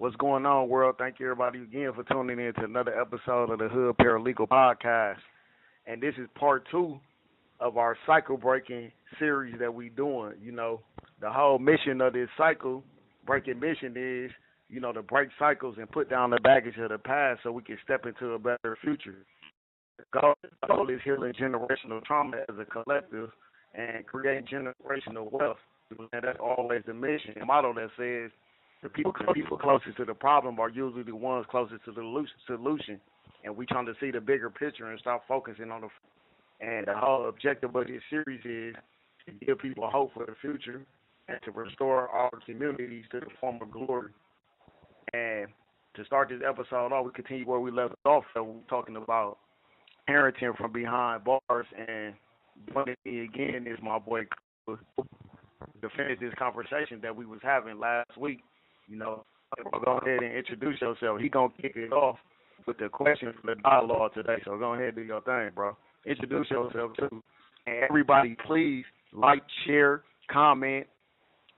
What's going on, world? Thank you, everybody, again for tuning in to another episode of the Hood Paralegal Podcast. And this is part two of our cycle breaking series that we doing. The whole mission of this cycle breaking mission is, to break cycles and put down the baggage of the past so we can step into a better future. The goal is healing generational trauma as a collective and create generational wealth. And that's always the mission. The motto that says the people closest to the problem are usually the ones closest to the solution. And we trying to see the bigger picture and stop focusing on the. And the whole objective of this series is to give people hope for the future and to restore our communities to the former glory. And to start this episode off, we continue where we left off. So we're talking about parenting from behind bars, and joining me again is my boy Koba to finish this conversation that we was having last week. Go ahead and introduce yourself. He gonna kick it off with the question for the dialogue today. So go ahead and do your thing, bro. Introduce yourself too, and everybody, please like, share, comment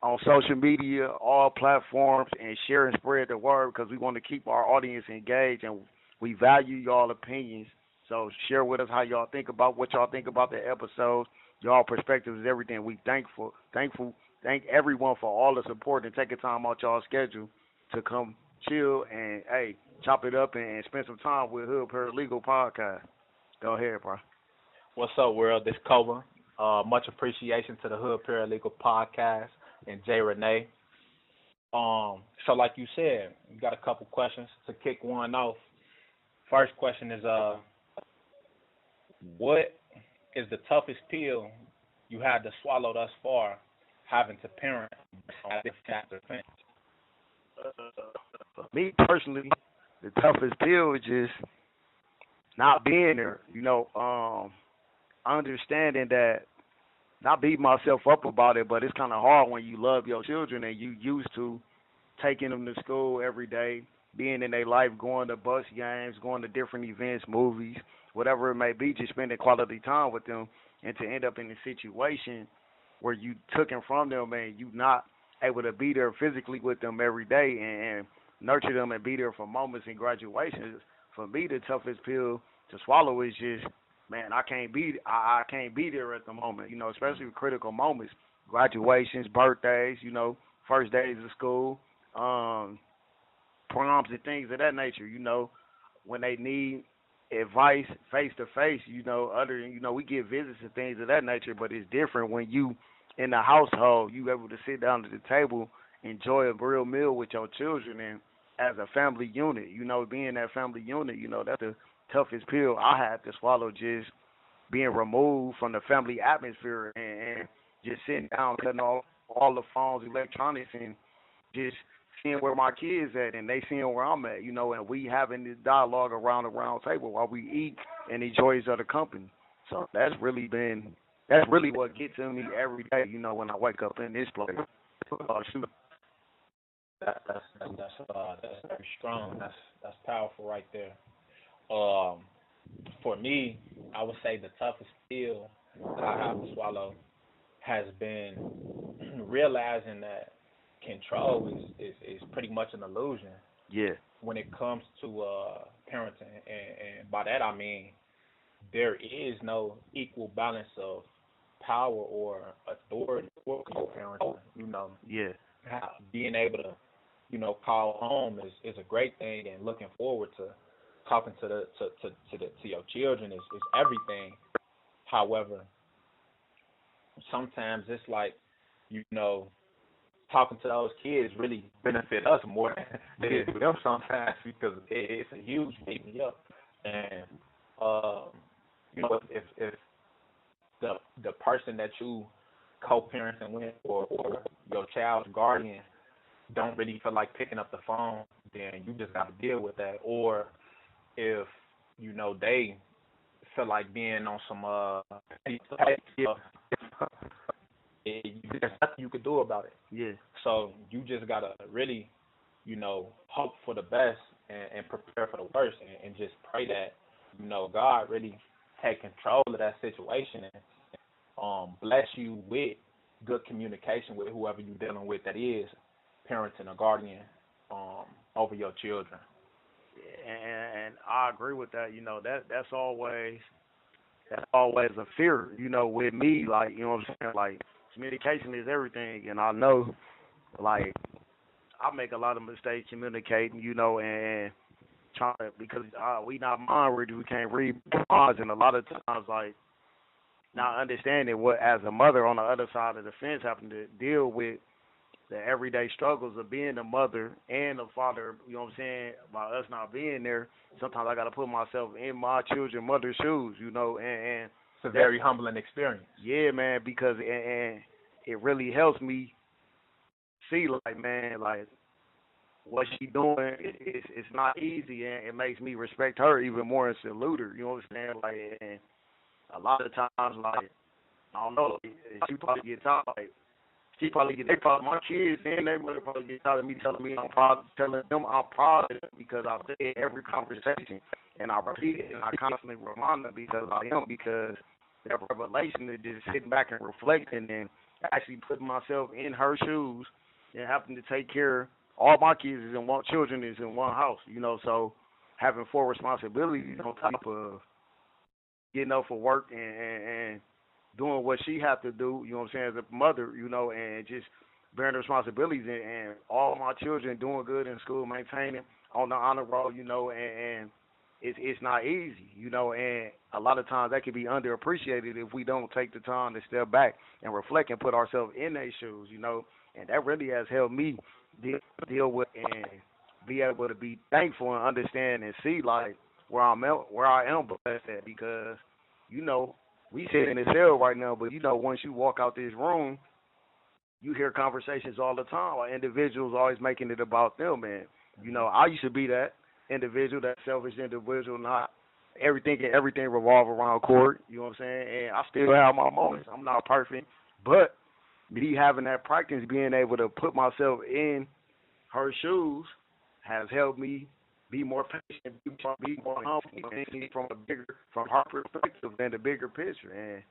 on social media, all platforms, and share and spread the word because we want to keep our audience engaged and we value y'all opinions. So share with us how y'all think about what y'all think about the episodes. Y'all perspectives is everything. We thank everyone for all the support and taking time out y'all schedule to come chill and chop it up and spend some time with Hood Paralegal Podcast. Go ahead, bro. What's up, world? This Koba. Much appreciation to the Hood Paralegal Podcast and Jay Renee. So like you said, you got a couple questions to kick one off. First question is, what is the toughest pill you had to swallow thus far, having to parent on this chapter? For me personally, the toughest pill is just not being there. Understanding that, not beating myself up about it, but it's kind of hard when you love your children and you used to taking them to school every day, being in their life, going to bus games, going to different events, movies, whatever it may be, just spending quality time with them, and to end up in a situation where you took them from them and you not able to be there physically with them every day and nurture them and be there for moments in graduations. For me, the toughest pill to swallow is just, man, I can't be there at the moment, especially with critical moments, graduations, birthdays, first days of school, proms and things of that nature, when they need advice face to face, we get visits and things of that nature, but it's different when you in the household, you able to sit down at the table, enjoy a real meal with your children, and as a family unit, being that family unit, that's the toughest pill I had to swallow, just being removed from the family atmosphere and just sitting down, cutting off all the phones, electronics, and just seeing where my kids at and they seeing where I'm at, and we having this dialogue around the round table while we eat and enjoy each other company. So that's really what gets to me every day, when I wake up in this place. Shoot. That's very strong. That's powerful right there. For me, I would say the toughest pill that I have to swallow has been realizing that control is pretty much an illusion. Yeah. When it comes to parenting, and by that I mean there is no equal balance of power or authority for co-parenting. Yeah. Being able to, call home is a great thing, and looking forward to talking to your children is everything. However, sometimes it's like, talking to those kids really benefit us more than it do them sometimes, because it's a huge beat me up. And if the person that you co-parenting with or your child's guardian don't really feel like picking up the phone, then you just got to deal with that. Or if they feel like being on some there's nothing you could do about it. Yeah. So you just gotta really, hope for the best and prepare for the worst, and just pray that, God really take control of that situation and bless you with good communication with whoever you're dealing with that is parenting or guardian over your children. And I agree with that. You know, that's always a fear. You know, with me, like you know what I'm saying, like communication is everything, and I know like I make a lot of mistakes communicating. You know, and trying to because we not mind readers, we can't read minds, and a lot of times like not understanding what as a mother on the other side of the fence having to deal with the everyday struggles of being a mother and a father, you know what I'm saying, by us not being there, sometimes I got to put myself in my children's mother's shoes, you know, and It's a that, very humbling experience. yeah, man, because, and it really helps me see, like, man, like, what she doing, it's not easy, and it makes me respect her even more and salute her, you know what I'm saying, like, and a lot of times, like, I don't know, she probably gets out, like, they probably my kids and they mother probably get tired of me telling me I'm proud, telling them I'm proud of them because I say it every conversation and I repeat it and I constantly remind them because I am because that revelation is just sitting back and reflecting and actually putting myself in her shoes and having to take care. All my kids is in one children is in one house, you know. So having four responsibilities on top of getting up for work and doing what she have to do, you know what I'm saying, as a mother, you know, and just bearing the responsibilities and all my children doing good in school, maintaining on the honor roll, you know, and it's not easy, you know, and a lot of times that can be underappreciated if we don't take the time to step back and reflect and put ourselves in their shoes, you know, and that really has helped me deal with and be able to be thankful and understand and see like where I am blessed at because, you know, we sit in this cell right now, but you know, once you walk out this room, you hear conversations all the time. Like individuals always making it about them, and you know, I used to be that individual, that selfish individual, not everything revolve around court. You know what I'm saying? And I still have my moments. I'm not perfect, but me having that practice, being able to put myself in her shoes, has helped me be more patient, be more humble, and see from her perspective than the bigger picture. And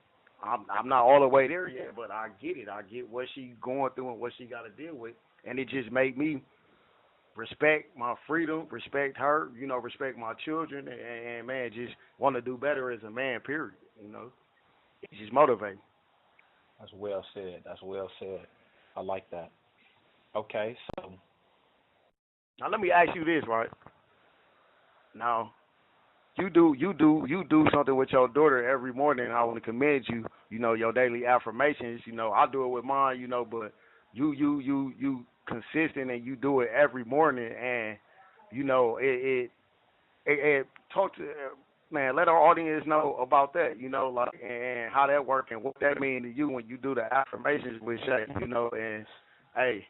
I'm not all the way there yet, but I get it. I get what she's going through and what she got to deal with, and it just made me respect my freedom, respect her, you know, respect my children, and man, just want to do better as a man. Period. You know, it's just motivating. That's well said. That's well said. I like that. Okay, so Now let me ask you this, right? Now you do something with your daughter every morning. I want to commend you. You know your daily affirmations. You know I do it with mine. You know, but you consistent and you do it every morning. And you know it talk to man. Let our audience know about that. You know, like and how that work and what that mean to you when you do the affirmations with Shay. You know, and hey,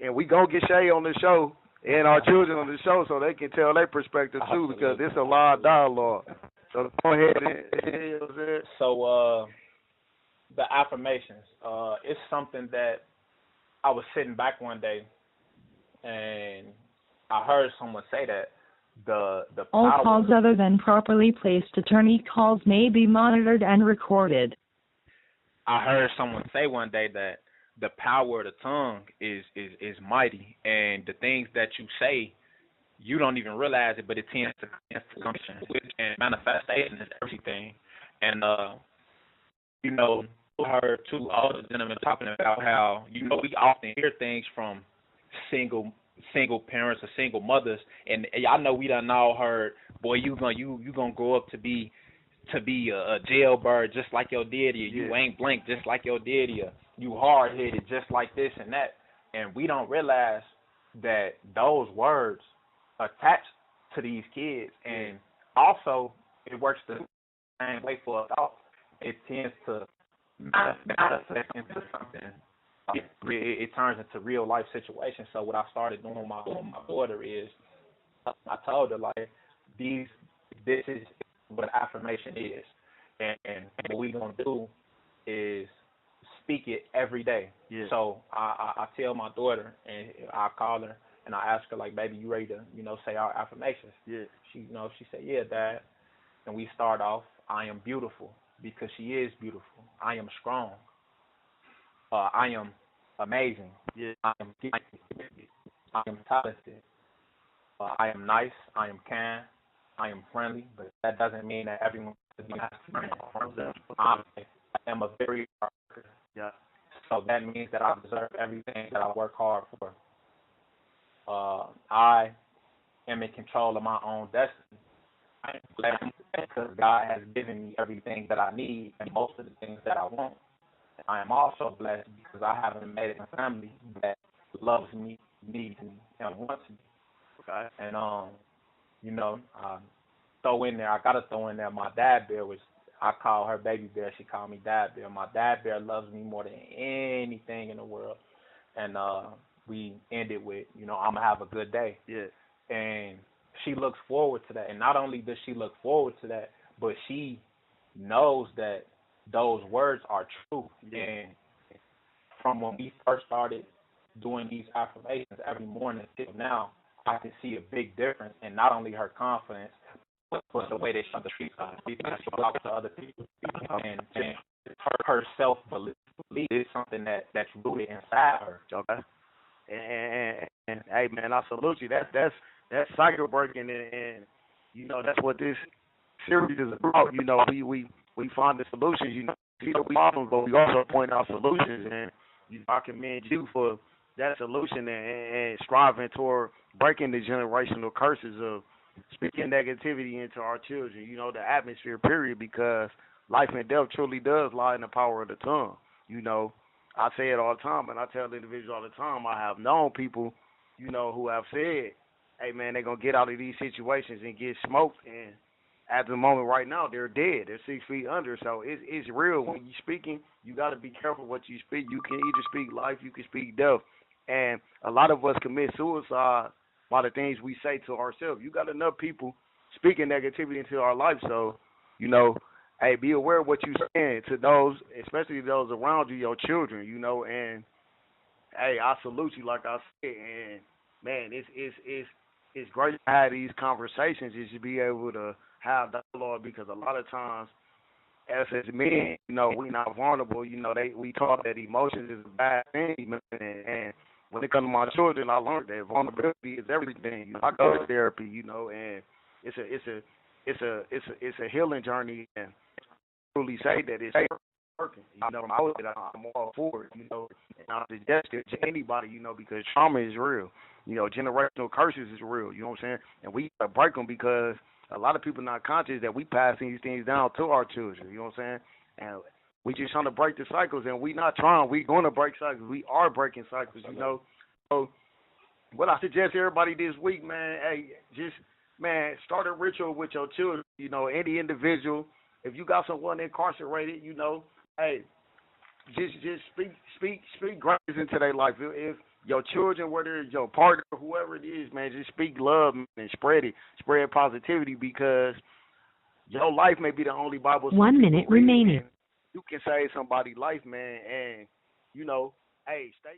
and we gonna get Shay on the show and our children on the show so they can tell their perspective too because absolutely, it's a live absolutely. dialogue. So go ahead and you know what I'm saying? So the affirmations, it's something that I was sitting back one day and I heard someone say that the All calls power. other than properly placed attorney calls may be monitored and recorded. I heard someone say one day that the power of the tongue is mighty, and the things that you say, you don't even realize it, but it tends to come to fruition. And manifestation is everything. And you know, I heard two older gentlemen talking about how we often hear things from single parents or single mothers, and I know we done all heard, boy, you gonna grow up to be a jailbird just like your daddy, Yeah. you ain't blank just like your daddy, you hard headed just like this and that, and we don't realize that those words attach to these kids, and also it works the same way for adults. It tends to manifest into something. It turns into real life situations. So what I started doing with my daughter is I told her like these this is what affirmation is, and what we gonna do is speak it every day. Yeah. So I tell my daughter and I call her and I ask her like, baby, you ready to say our affirmations? Yeah. She said, yeah, Dad. And we start off, I am beautiful because she is beautiful. I am strong. I am amazing. Yeah. I am gifted. I am talented. I am nice. I am kind. I am friendly. But that doesn't mean that everyone has to be nice to me. I am a very hard worker. Yeah. So that means that I deserve everything that I work hard for. I am in control of my own destiny. I am blessed because God has given me everything that I need and most of the things that I want. I am also blessed because I have an amazing family that loves me, needs me, and wants me. Okay. And I gotta throw in there my dad bear, which I call her baby bear. She called me dad bear. My dad bear loves me more than anything in the world. And we ended with, I'm gonna have a good day. Yeah. And she looks forward to that. And not only does she look forward to that, but she knows that those words are true. Yeah. And from when we first started doing these affirmations every morning till now, I can see a big difference in not only her confidence, but the way that she treats other people, she talks to other people, and her self-belief is something that's rooted inside her. Okay. And hey, man, I salute you. That's cycle breaking, and that's what this series is about. We find the solutions. See the problems, but we also point out solutions, and I commend you for that solution and striving toward breaking the generational curses of speaking negativity into our children. The atmosphere, period, because life and death truly does lie in the power of the tongue. I say it all the time, and I tell the individuals all the time. I have known people, who have said, "Hey, man, they're gonna get out of these situations and get smoked." And at the moment, right now, they're dead. They're 6 feet under. So it's real. When you're speaking, you got to be careful what you speak. You can either speak life, you can speak death. And a lot of us commit suicide by the things we say to ourselves. You got enough people speaking negativity into our life. So, hey, be aware of what you're saying to those, especially those around you, your children, and hey, I salute you like I said, and man, it's great to have these conversations. You should be able to have dialogue because a lot of times, as men, we not vulnerable. We talk that emotions is a bad thing, man, and when it comes to my children, I learned that vulnerability is everything. I go to therapy, and it's a healing journey, and truly say that it's working. I'm all for it. And I suggest it to anybody, because trauma is real. Generational curses is real. You know what I'm saying? And we gotta break them because a lot of people not conscious that we passing these things down to our children. You know what I'm saying? And we just trying to break the cycles, and we not trying. We going to break cycles. We are breaking cycles. So what I suggest everybody this week, man, hey, just start a ritual with your children. Any individual. If you got someone incarcerated, hey, just speak greatness into their life. If your children, whether it's your partner, whoever it is, man, just speak love and spread it. Spread positivity because your life may be the only Bible. 1 minute remaining. You can save somebody's life, man, and hey, stay.